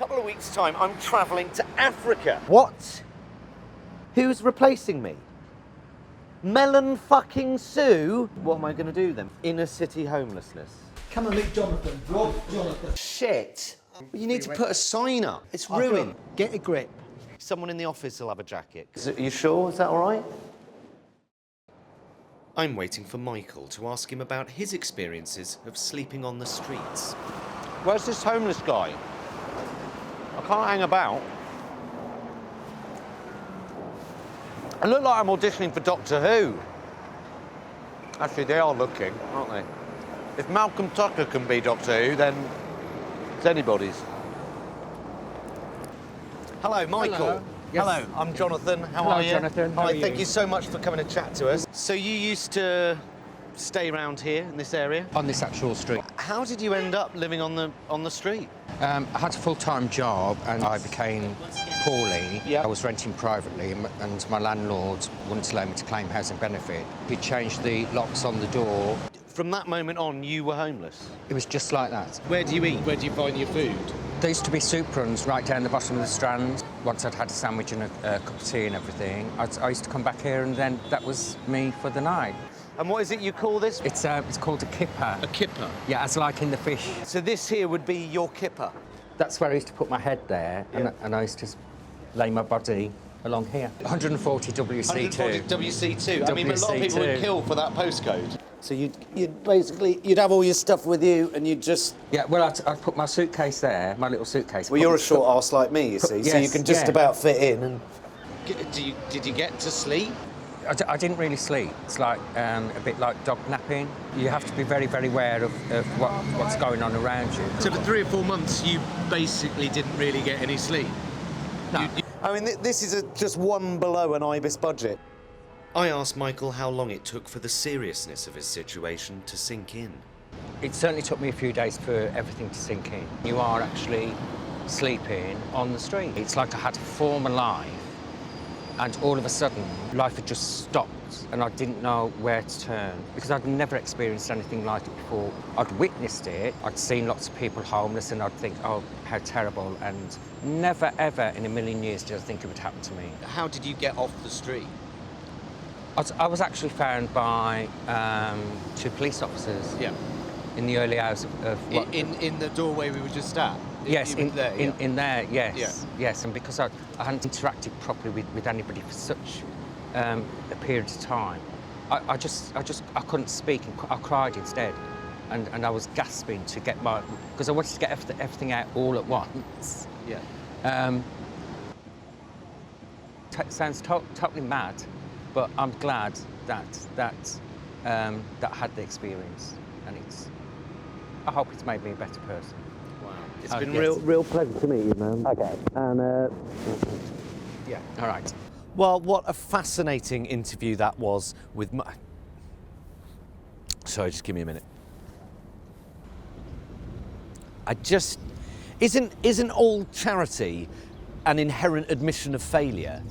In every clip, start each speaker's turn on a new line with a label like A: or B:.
A: couple of weeks' time, I'm travelling to Africa. What? Who's replacing me? Melon fucking Sue? What am I going to do then? Inner city homelessness.
B: Come and meet Jonathan. Rob Jonathan.
A: Shit. You need to put a sign up. It's ruined.
B: Get a grip.
A: Someone in the office will have a jacket. Are you sure? Is that all right? I'm waiting for Michael to ask him about his experiences of sleeping on the streets. Where's this homeless guy? I can't hang about. I look like I'm auditioning for Doctor Who. Actually, they are looking, aren't they? If Malcolm Tucker can be Doctor Who, then it's anybody's. Hello, Michael.
B: Hello. Yes.
A: Hello, I'm Jonathan. How
B: Hello,
A: are you?
B: Jonathan. How
A: Hi,
B: are you?
A: thank you so much for coming to chat to us. So you used to stay around here in this area?
C: On this actual street.
A: How did you end up living on the street?
C: I had a full-time job and I became poorly.
A: Yep.
C: I was renting privately and my landlord wouldn't allow me to claim housing benefit. He changed the locks on the door.
A: From that moment on, you were homeless?
C: It was just like that.
A: Where do you eat? Where do you find your food?
C: There used to be soup runs right down the bottom of the Strand. Once I'd had a sandwich and a cup of tea and everything, I used to come back here and then that was me for the night.
A: And what is it you call this?
C: It's called a kipper.
A: A kipper?
C: Yeah, as like in the fish.
A: So this here would be your kipper?
C: That's where I used to put my head there and I used to lay my body along here. 140 WC2.
A: 140 WC2. I mean, a lot of people would
C: WC2.
A: kill for that postcode. So you'd basically, you'd have all your stuff with you and you'd just...
C: Yeah, well, I'd put my suitcase there, my little suitcase.
A: Well, you're a short arse like me, you see, so you
C: yes,
A: can just
C: yeah.
A: about fit in and... Did you get to sleep?
C: I didn't really sleep. It's like a bit like dog napping. You have to be very, very aware of what's going on around you.
D: So for 3 or 4 months, you basically didn't really get any sleep?
C: No.
A: I mean, this is just one below an IBIS budget. I asked Michael how long it took for the seriousness of his situation to sink in.
C: It certainly took me a few days for everything to sink in. You are actually sleeping on the street. It's like I had a former life, and all of a sudden, life had just stopped, and I didn't know where to turn, because I'd never experienced anything like it before. I'd witnessed it, I'd seen lots of people homeless, and I'd think, oh, how terrible, and never, ever in a million years did I think it would happen to me.
D: How did you get off the street?
C: I was actually found by 2 police officers in the early hours of what...
D: In the doorway we were just at?
C: Yes,
D: in there,
C: in there, yes.
D: Yeah.
C: Yes, and because I hadn't interacted properly with anybody for such a period of time, I couldn't speak, and I cried instead. And I was gasping to get my... because I wanted to get everything out all at once.
D: Yeah.
C: Sounds totally mad, but I'm glad that I had the experience, and I hope it's made me a better person.
A: Wow. It's been
C: yes.
A: real pleasure to meet you, man.
C: Okay.
A: And,
C: Yeah. All right.
A: well, what a fascinating interview that was with Sorry, just give me a minute. Isn't all charity an inherent admission of failure?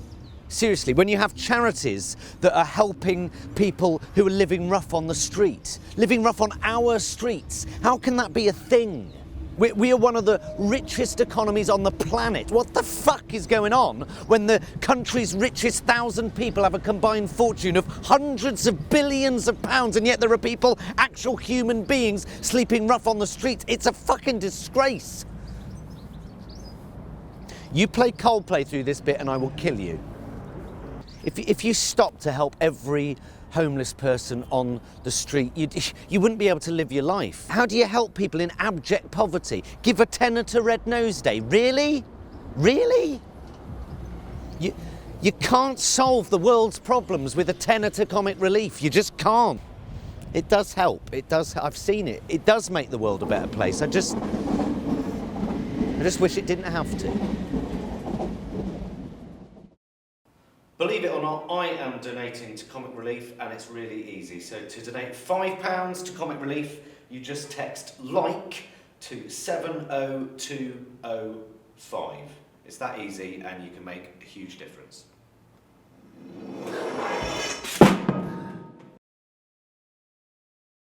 A: Seriously, when you have charities that are helping people who are living rough on the street, living rough on our streets, how can that be a thing? We are one of the richest economies on the planet. What the fuck is going on when the country's richest 1,000 people have a combined fortune of hundreds of billions of pounds, and yet there are people, actual human beings, sleeping rough on the streets? It's a fucking disgrace. You play Coldplay through this bit and I will kill you. If you stop to help every homeless person on the street, you wouldn't be able to live your life. How do you help people in abject poverty? Give a tenner to Red Nose Day? Really? Really? You can't solve the world's problems with a tenner to Comic Relief. You just can't. It does help. It does. I've seen it. It does make the world a better place. I just wish it didn't have to. Believe it or not, I am donating to Comic Relief, and it's really easy. So to donate £5 to Comic Relief, you just text LIKE to 70205. It's that easy, and you can make a huge difference.